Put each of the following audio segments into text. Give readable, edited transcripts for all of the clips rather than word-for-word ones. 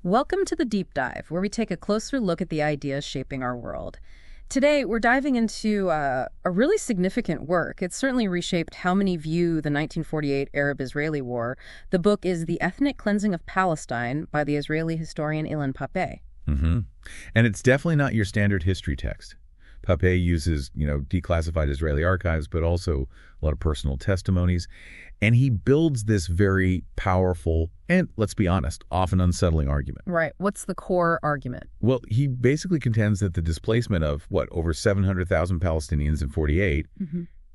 Welcome to the Deep Dive, where we take a closer look at the ideas shaping our world. Today, we're diving into a really significant work. It's certainly reshaped how many view the 1948 Arab-Israeli War. The book is The Ethnic Cleansing of Palestine by the Israeli historian Ilan Pappé. And it's definitely not your standard history text. Pappé uses, declassified Israeli archives, but also a lot of personal testimonies. And he builds this very powerful and, let's be honest, often unsettling argument. Right. What's the core argument? Well, he basically contends that the displacement of, over 700,000 Palestinians in 48,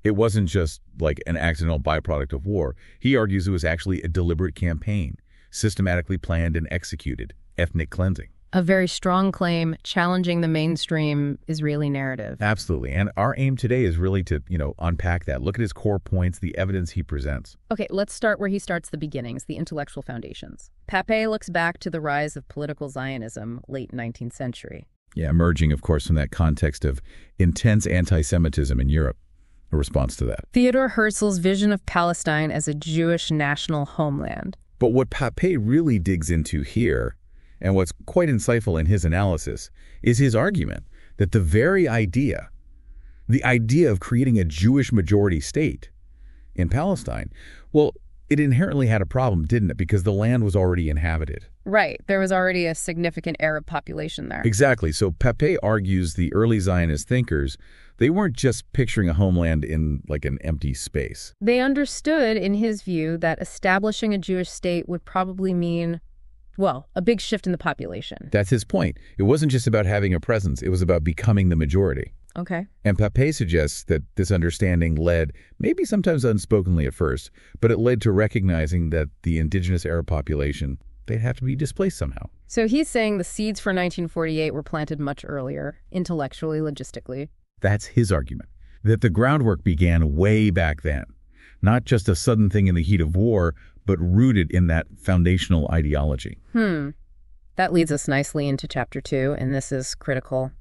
it wasn't just like an accidental byproduct of war. He argues it was actually a deliberate campaign, systematically planned and executed, ethnic cleansing. A very strong claim challenging the mainstream Israeli narrative. Absolutely. And our aim today is really to, unpack that. Look at his core points, the evidence he presents. Okay, let's start where he starts the beginnings, the intellectual foundations. Pappé looks back to the rise of political Zionism, late 19th century. Yeah, emerging, of course, from that context of intense anti-Semitism in Europe, a response to that. Theodor Herzl's vision of Palestine as a Jewish national homeland. But what Pappé really digs into here, and what's quite insightful in his analysis, is his argument that the very idea of creating a Jewish majority state in Palestine, it inherently had a problem, didn't it? Because the land was already inhabited. Right. There was already a significant Arab population there. Exactly. So Pappé argues the early Zionist thinkers, they weren't just picturing a homeland in like an empty space. They understood, in his view, that establishing a Jewish state would probably mean a big shift in the population. That's his point. It wasn't just about having a presence. It was about becoming the majority. Okay. And Pappé suggests that this understanding led, maybe sometimes unspokenly at first, but it led to recognizing that the indigenous Arab population, they'd have to be displaced somehow. So he's saying the seeds for 1948 were planted much earlier, intellectually, logistically. That's his argument, that the groundwork began way back then. Not just a sudden thing in the heat of war, but rooted in that foundational ideology. That leads us nicely into Chapter 2, and this is critical.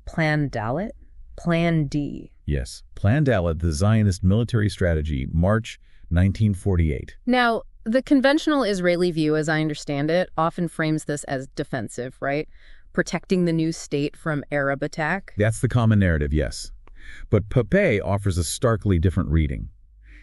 Plan Dalet? Plan D. Yes. Plan Dalet, the Zionist military strategy, March 1948. Now, the conventional Israeli view, as I understand it, often frames this as defensive, right? Protecting the new state from Arab attack. That's the common narrative, yes. But Pappé offers a starkly different reading.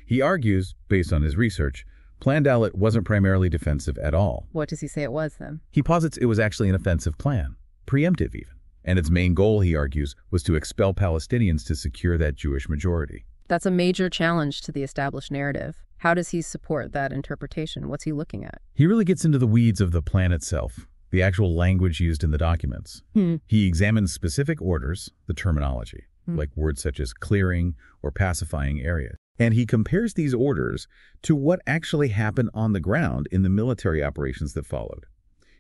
He argues, based on his research, Plan Dalet wasn't primarily defensive at all. What does he say it was, then? He posits it was actually an offensive plan, preemptive even. And its main goal, he argues, was to expel Palestinians to secure that Jewish majority. That's a major challenge to the established narrative. How does he support that interpretation? What's he looking at? He really gets into the weeds of the plan itself, the actual language used in the documents. He examines specific orders, the terminology, like words such as clearing or pacifying areas. And he compares these orders to what actually happened on the ground in the military operations that followed.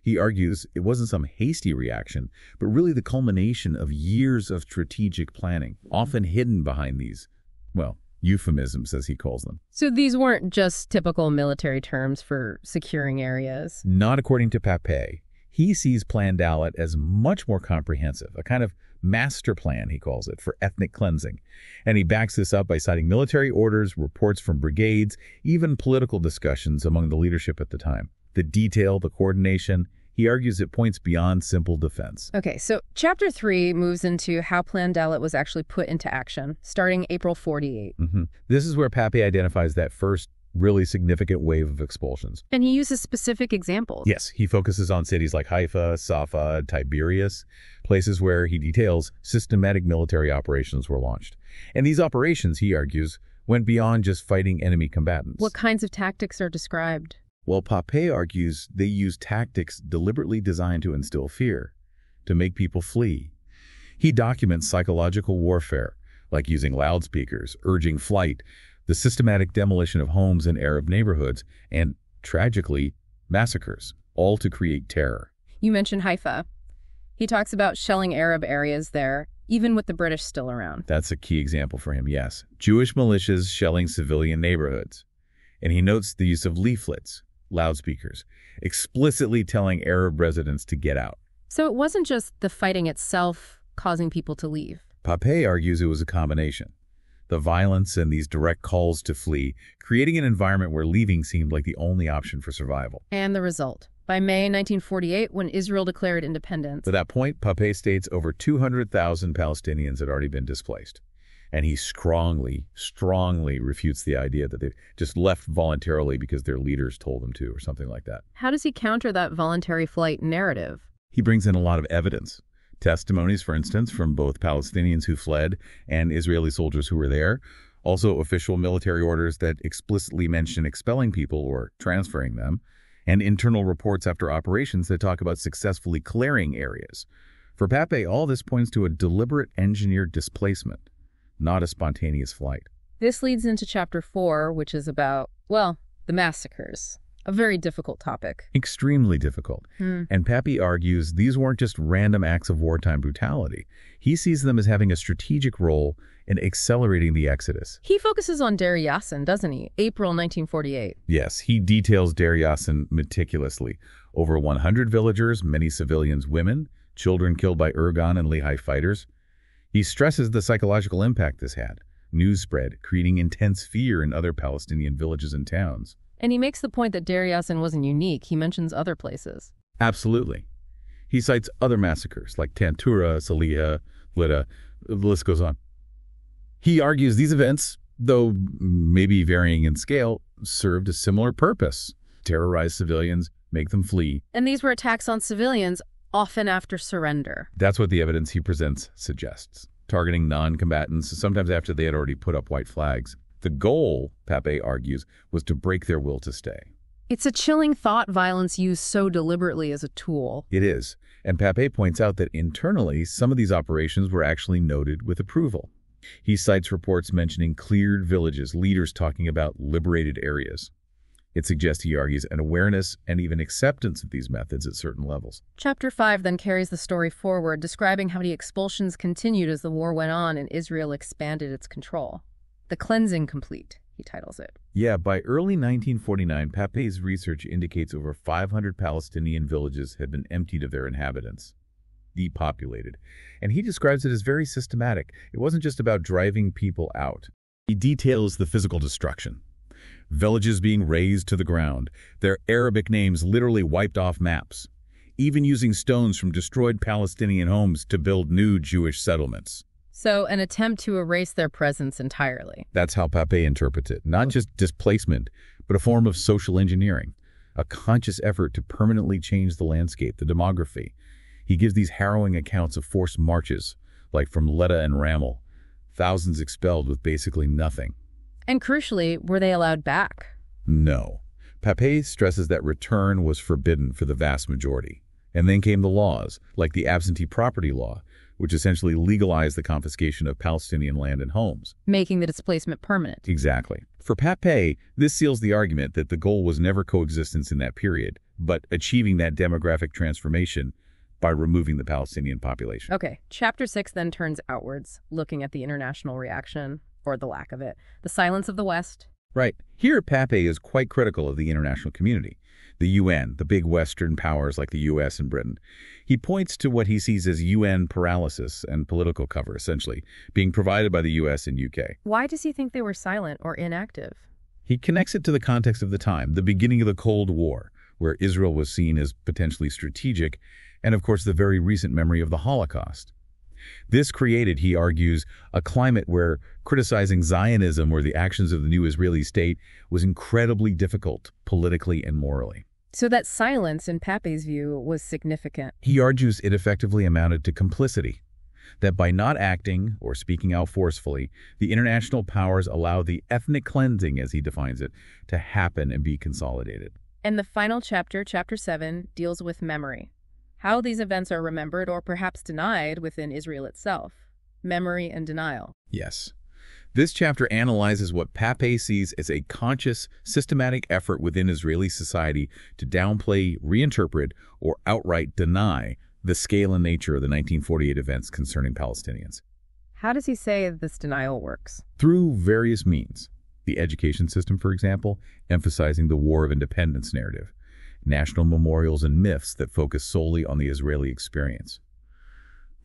He argues it wasn't some hasty reaction, but really the culmination of years of strategic planning, often hidden behind these, euphemisms, as he calls them. So these weren't just typical military terms for securing areas? Not according to Pappé. He sees Plan Dalet as much more comprehensive, a kind of master plan, he calls it, for ethnic cleansing. And he backs this up by citing military orders, reports from brigades, even political discussions among the leadership at the time. The detail, the coordination, he argues it points beyond simple defense. Okay, so Chapter 3 moves into how Plan Dalet was actually put into action, starting April 48. This is where Pappé identifies that first really significant wave of expulsions. And he uses specific examples. Yes, he focuses on cities like Haifa, Safa, Tiberias, places where, he details, systematic military operations were launched. And these operations, he argues, went beyond just fighting enemy combatants. What kinds of tactics are described? Well, Pappé argues they used tactics deliberately designed to instill fear, to make people flee. He documents psychological warfare, like using loudspeakers, urging flight, the systematic demolition of homes in Arab neighborhoods, and, tragically, massacres, all to create terror. You mentioned Haifa. He talks about shelling Arab areas there, even with the British still around. That's a key example for him, yes. Jewish militias shelling civilian neighborhoods. And he notes the use of leaflets, loudspeakers, explicitly telling Arab residents to get out. So it wasn't just the fighting itself causing people to leave. Pappé argues it was a combination. The violence and these direct calls to flee, creating an environment where leaving seemed like the only option for survival. And the result? By May 1948, when Israel declared independence. At that point, Pappé states over 200,000 Palestinians had already been displaced. And he strongly refutes the idea that they just left voluntarily because their leaders told them to or something like that. How does he counter that voluntary flight narrative? He brings in a lot of evidence. Testimonies, for instance, from both Palestinians who fled and Israeli soldiers who were there. Also official military orders that explicitly mention expelling people or transferring them. And internal reports after operations that talk about successfully clearing areas. For Pappé, all this points to a deliberate engineered displacement, not a spontaneous flight. This leads into Chapter 4, which is about, well, the massacres. A very difficult topic. Extremely difficult. And Pappé argues these weren't just random acts of wartime brutality. He sees them as having a strategic role in accelerating the exodus. He focuses on Deir Yassin, doesn't he? April 1948. Yes, he details Deir Yassin meticulously. Over 100 villagers, many civilians, women, children killed by Irgun and Lehi fighters. He stresses the psychological impact this had. News spread, creating intense fear in other Palestinian villages and towns. And he makes the point that Deir Yassin wasn't unique. He mentions other places. Absolutely. He cites other massacres like Tantura, Salihah, Lida. The list goes on. He argues these events, though maybe varying in scale, served a similar purpose. Terrorize civilians, make them flee. And these were attacks on civilians, often after surrender. That's what the evidence he presents suggests. Targeting non-combatants, sometimes after they had already put up white flags. The goal, Pappé argues, was to break their will to stay. It's a chilling thought, violence used so deliberately as a tool. It is. And Pappé points out that internally, some of these operations were actually noted with approval. He cites reports mentioning cleared villages, leaders talking about liberated areas. It suggests, he argues, an awareness and even acceptance of these methods at certain levels. Chapter 5 then carries the story forward, describing how the expulsions continued as the war went on and Israel expanded its control. The cleansing complete, he titles it. Yeah, by early 1949, Pappé's research indicates over 500 Palestinian villages had been emptied of their inhabitants, depopulated. And he describes it as very systematic. It wasn't just about driving people out. He details the physical destruction. Villages being razed to the ground, their Arabic names literally wiped off maps, even using stones from destroyed Palestinian homes to build new Jewish settlements. So an attempt to erase their presence entirely. That's how Pappé interprets it. Not just displacement, but a form of social engineering, a conscious effort to permanently change the landscape, the demography. He gives these harrowing accounts of forced marches, like from Leda and Ramel, thousands expelled with basically nothing. And crucially, were they allowed back? No. Pappé stresses that return was forbidden for the vast majority. And then came the laws, like the absentee property law, which essentially legalized the confiscation of Palestinian land and homes. Making the displacement permanent. Exactly. For Pappé, this seals the argument that the goal was never coexistence in that period, but achieving that demographic transformation by removing the Palestinian population. Okay, Chapter 6 then turns outwards, looking at the international reaction, or the lack of it. The silence of the West. Right. Here, Pappé is quite critical of the international community. The UN, the big Western powers like the US and Britain. He points to what he sees as UN paralysis and political cover, essentially, being provided by the US and UK. Why does he think they were silent or inactive? He connects it to the context of the time, the beginning of the Cold War, where Israel was seen as potentially strategic, and of course the very recent memory of the Holocaust. This created, he argues, a climate where criticizing Zionism or the actions of the new Israeli state was incredibly difficult politically and morally. So that silence, in Pappé's view, was significant. He argues it effectively amounted to complicity, that by not acting or speaking out forcefully, the international powers allow the ethnic cleansing, as he defines it, to happen and be consolidated. And the final chapter, Chapter 7, deals with memory. How these events are remembered or perhaps denied within Israel itself. Memory and denial. Yes. This chapter analyzes what Pappé sees as a conscious, systematic effort within Israeli society to downplay, reinterpret, or outright deny the scale and nature of the 1948 events concerning Palestinians. How does he say this denial works? Through various means. The education system, for example, emphasizing the War of Independence narrative. National memorials and myths that focus solely on the Israeli experience.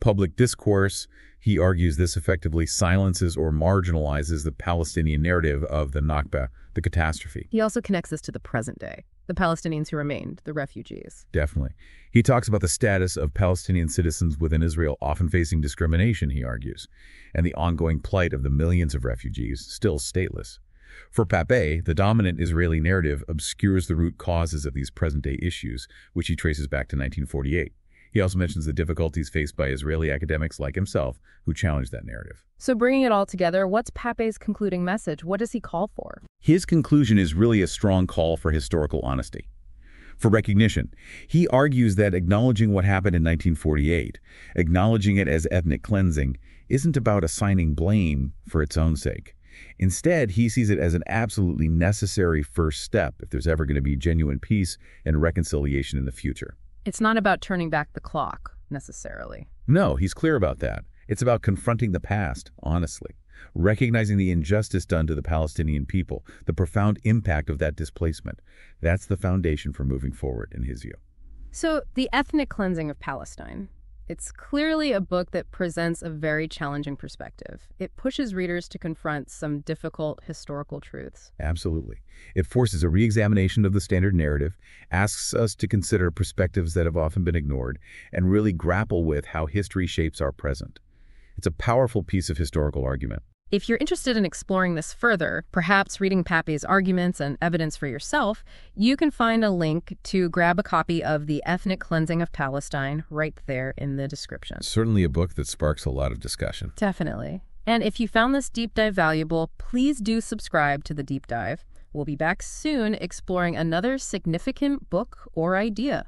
Public discourse, he argues this effectively silences or marginalizes the Palestinian narrative of the Nakba, the catastrophe. He also connects this to the present day. the Palestinians who remained, the refugees. Definitely. He talks about the status of Palestinian citizens within Israel often facing discrimination, he argues, and the ongoing plight of the millions of refugees still stateless. For Pappé, the dominant Israeli narrative obscures the root causes of these present-day issues, which he traces back to 1948. He also mentions the difficulties faced by Israeli academics like himself who challenge that narrative. So bringing it all together, what's Pappé's concluding message? What does he call for? His conclusion is really a strong call for historical honesty. For recognition, he argues that acknowledging what happened in 1948, acknowledging it as ethnic cleansing, isn't about assigning blame for its own sake. Instead, he sees it as an absolutely necessary first step if there's ever going to be genuine peace and reconciliation in the future. It's not about turning back the clock, necessarily. No, he's clear about that. It's about confronting the past, honestly, recognizing the injustice done to the Palestinian people, the profound impact of that displacement. That's the foundation for moving forward, in his view. So, The Ethnic Cleansing of Palestine. It's clearly a book that presents a very challenging perspective. It pushes readers to confront some difficult historical truths. Absolutely. It forces a re-examination of the standard narrative, asks us to consider perspectives that have often been ignored, and really grapple with how history shapes our present. It's a powerful piece of historical argument. If you're interested in exploring this further, perhaps reading Pappé's arguments and evidence for yourself, you can find a link to grab a copy of The Ethnic Cleansing of Palestine right there in the description. Certainly a book that sparks a lot of discussion. Definitely. And if you found this deep dive valuable, please do subscribe to the deep dive. We'll be back soon exploring another significant book or idea.